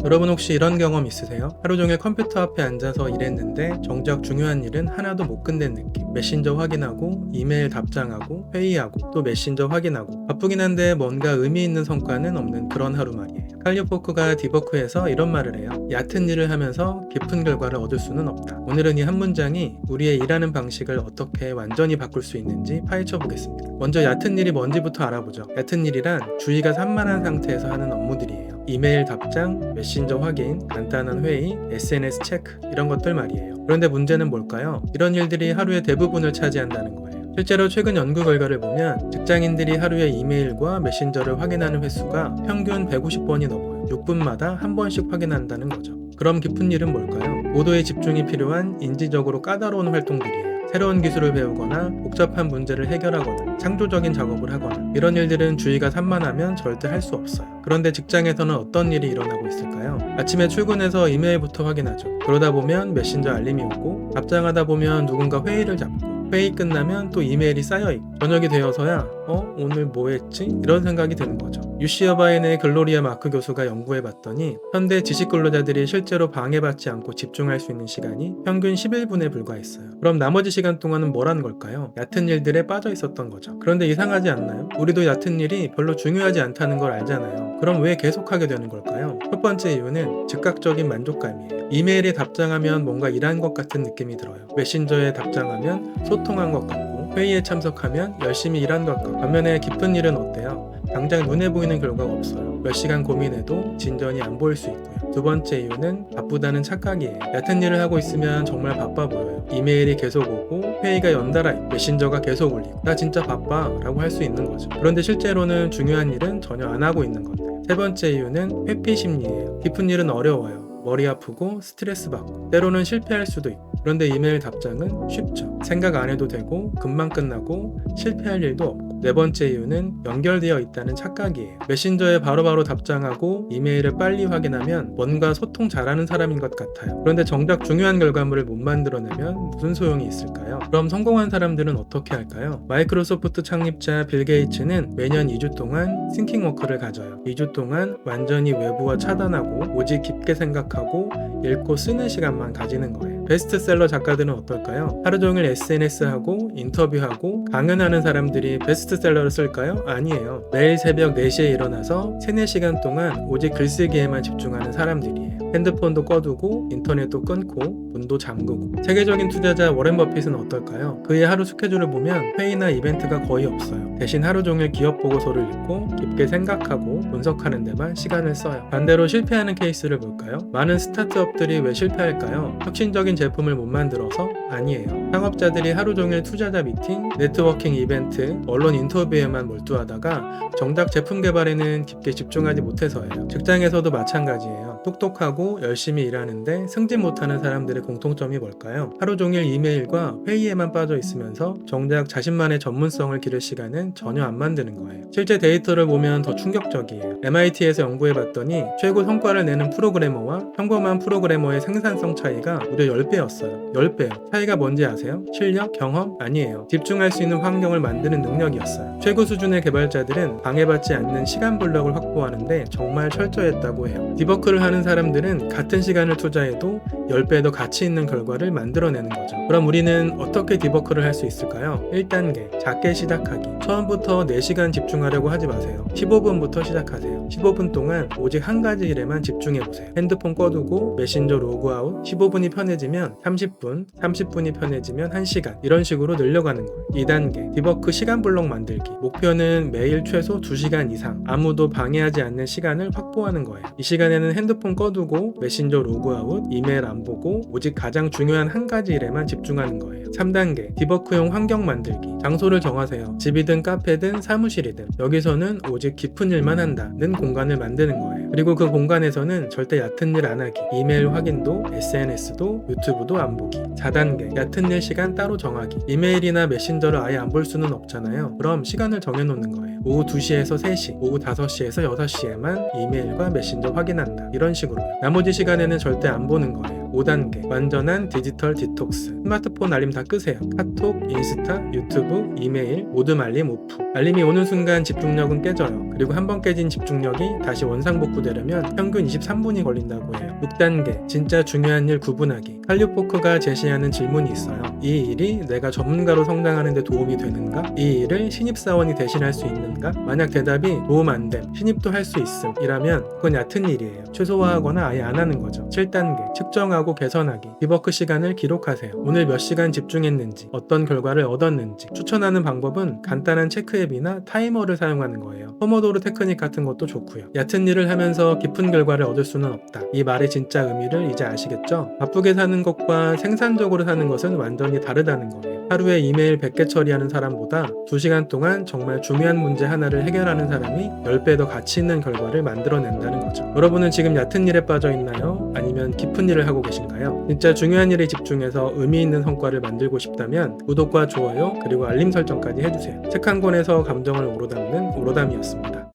여러분 혹시 이런 경험 있으세요? 하루 종일 컴퓨터 앞에 앉아서 일했는데 정작 중요한 일은 하나도 못 끝낸 느낌. 메신저 확인하고 이메일 답장하고 회의하고 또 메신저 확인하고 바쁘긴 한데 뭔가 의미 있는 성과는 없는 그런 하루 말이에요. 칼리오 포크가 디버크에서 이런 말을 해요. 얕은 일을 하면서 깊은 결과를 얻을 수는 없다. 오늘은 이 한 문장이 우리의 일하는 방식을 어떻게 완전히 바꿀 수 있는지 파헤쳐 보겠습니다. 먼저 얕은 일이 뭔지부터 알아보죠. 얕은 일이란 주의가 산만한 상태에서 하는 업무들이에요. 이메일 답장, 메신저 확인, 간단한 회의, SNS 체크 이런 것들 말이에요. 그런데 문제는 뭘까요? 이런 일들이 하루의 대부분을 차지한다는 거예요. 실제로 최근 연구 결과를 보면 직장인들이 하루에 이메일과 메신저를 확인하는 횟수가 평균 150번이 넘어요. 6분마다 한 번씩 확인한다는 거죠. 그럼 깊은 일은 뭘까요? 고도의 집중이 필요한 인지적으로 까다로운 활동들이에요. 새로운 기술을 배우거나 복잡한 문제를 해결하거나 창조적인 작업을 하거나 이런 일들은 주의가 산만하면 절대 할 수 없어요. 그런데 직장에서는 어떤 일이 일어나고 있을까요? 아침에 출근해서 이메일부터 확인하죠. 그러다 보면 메신저 알림이 오고 답장하다 보면 누군가 회의를 잡고 회의 끝나면 또 이메일이 쌓여있고 저녁이 되어서야 오늘 뭐 했지? 이런 생각이 드는 거죠. UC 어바인의 글로리아 마크 교수가 연구해봤더니 현대 지식근로자들이 실제로 방해받지 않고 집중할 수 있는 시간이 평균 11분에 불과했어요. 그럼 나머지 시간 동안은 뭘 한 걸까요? 얕은 일들에 빠져 있었던 거죠. 그런데 이상하지 않나요? 우리도 얕은 일이 별로 중요하지 않다는 걸 알잖아요. 그럼 왜 계속하게 되는 걸까요? 첫 번째 이유는 즉각적인 만족감이에요. 이메일에 답장하면 뭔가 일한 것 같은 느낌이 들어요. 메신저에 답장하면 소통한 것 같고 회의에 참석하면 열심히 일한 것 같고 반면에 깊은 일은 어때요? 당장 눈에 보이는 결과가 없어요. 몇 시간 고민해도 진전이 안 보일 수 있고요. 두 번째 이유는 바쁘다는 착각이에요. 얕은 일을 하고 있으면 정말 바빠 보여요. 이메일이 계속 오고 회의가 연달아 있고 메신저가 계속 울리고 나 진짜 바빠 라고 할 수 있는 거죠. 그런데 실제로는 중요한 일은 전혀 안 하고 있는 건데 세 번째 이유는 회피 심리예요. 깊은 일은 어려워요. 머리 아프고 스트레스 받고 때로는 실패할 수도 있고 그런데 이메일 답장은 쉽죠. 생각 안 해도 되고 금방 끝나고 실패할 일도 없고 네 번째 이유는 연결되어 있다는 착각이에요. 메신저에 바로바로 답장하고 이메일을 빨리 확인하면 뭔가 소통 잘하는 사람인 것 같아요. 그런데 정작 중요한 결과물을 못 만들어내면 무슨 소용이 있을까요? 그럼 성공한 사람들은 어떻게 할까요? 마이크로소프트 창립자 빌 게이츠는 매년 2주 동안 싱킹워크를 가져요. 2주 동안 완전히 외부와 차단하고 오직 깊게 생각하고 읽고 쓰는 시간만 가지는 거예요. 베스트셀러 작가들은 어떨까요? 하루 종일 SNS하고 인터뷰하고 강연하는 사람들이 베스트셀러를 쓸까요? 아니에요. 매일 새벽 4시에 일어나서 3, 4시간 동안 오직 글쓰기에만 집중하는 사람들이에요. 핸드폰도 꺼두고 인터넷도 끊고 문도 잠그고. 세계적인 투자자 워렌 버핏은 어떨까요? 그의 하루 스케줄을 보면 회의나 이벤트가 거의 없어요. 대신 하루 종일 기업 보고서를 읽고 깊게 생각하고 분석하는 데만 시간을 써요. 반대로 실패하는 케이스를 볼까요? 많은 스타트업들이 왜 실패할까요? 혁신적인 제품을 못 만들어서? 아니에요. 창업자들이 하루 종일 투자자 미팅, 네트워킹 이벤트, 언론 인터뷰에만 몰두하다가 정작 제품 개발에는 깊게 집중하지 못해서예요. 직장에서도 마찬가지예요. 똑똑하고 열심히 일하는데 승진 못하는 사람들의 공통점이 뭘까요? 하루 종일 이메일과 회의에만 빠져 있으면서 정작 자신만의 전문성을 기를 시간은 전혀 안 만드는 거예요. 실제 데이터를 보면 더 충격적이에요. MIT에서 연구해봤더니 최고 성과를 내는 프로그래머와 평범한 프로그래머의 생산성 차이가 무려 10배였어요. 10배요. 차이가 뭔지 아세요? 실력? 경험? 아니에요. 집중할 수 있는 환경을 만드는 능력이었어요. 최고 수준의 개발자들은 방해받지 않는 시간 블럭을 확보하는데 정말 철저했다고 해요. 디버크를 하는 사람들은 같은 시간을 투자해도 10배 더 가치 있는 결과를 만들어내는 거죠. 그럼 우리는 어떻게 디버크를 할 수 있을까요? 1단계, 작게 시작하기. 처음부터 4시간 집중하려고 하지 마세요. 15분부터 시작하세요. 15분 동안 오직 한 가지 일에만 집중해보세요. 핸드폰 꺼두고 메신저 로그아웃, 15분이 편해지면 30분, 30분이 편해지면 1시간 이런 식으로 늘려가는 거예요. 2단계, 디버크 시간 블록 만들기. 목표는 매일 최소 2시간 이상 아무도 방해하지 않는 시간을 확보하는 거예요. 이 시간에는 핸드폰 꺼두고 메신저 로그아웃, 이메일 안 보고 오직 가장 중요한 한 가지 일에만 집중하는 거예요. 3단계, 디버크용 환경 만들기. 장소를 정하세요. 집이든 카페든 사무실이든 여기서는 오직 깊은 일만 한다는 공간을 만드는 거예요. 그리고 그 공간에서는 절대 얕은 일 안 하기, 이메일 확인도, SNS도, 유튜브도 안 보기. 4단계, 얕은 일 시간 따로 정하기. 이메일이나 메신저를 아예 안 볼 수는 없잖아요. 그럼 시간을 정해놓는 거예요. 오후 2시에서 3시, 오후 5시에서 6시에만 이메일과 메신저 확인한다. 이런 이런 식으로요. 나머지 시간에는 절대 안 보는 거예요. 5단계 완전한 디지털 디톡스. 스마트폰 알림 다 끄세요. 카톡, 인스타, 유튜브, 이메일 모든 알림 오프. 알림이 오는 순간 집중력은 깨져요. 그리고 한번 깨진 집중력이 다시 원상복구되려면 평균 23분이 걸린다고 해요. 6단계 진짜 중요한 일 구분하기. 칼리포크가 제시하는 질문이 있어요. 이 일이 내가 전문가로 성장하는 데 도움이 되는가? 이 일을 신입사원이 대신할 수 있는가? 만약 대답이 도움 안 됨, 신입도 할 수 있음 이라면 그건 얕은 일이에요. 최소화하거나 아예 안 하는 거죠. 7단계 측정하고 개선하기. 디버크 시간을 기록하세요. 오늘 몇 시간 집중했는지, 어떤 결과를 얻었는지. 추천하는 방법은 간단한 체크 앱이나 타이머를 사용하는 거예요. 포모도로 테크닉 같은 것도 좋고요. 얕은 일을 하면서 깊은 결과를 얻을 수는 없다. 이 말의 진짜 의미를 이제 아시겠죠? 바쁘게 사는 것과 생산적으로 사는 것은 완전히 다르다는 거예요. 하루에 이메일 100개 처리하는 사람보다 2시간 동안 정말 중요한 문제 하나를 해결하는 사람이 10배 더 가치 있는 결과를 만들어낸다는 거죠. 여러분은 지금 얕은 일에 빠져 있나요? 아니면 깊은 일을 하고 계신가요? 진짜 중요한 일에 집중해서 의미 있는 성과를 만들고 싶다면 구독과 좋아요 그리고 알림 설정까지 해주세요. 책 한 권에서 감정을 오로담는 오로담이었습니다.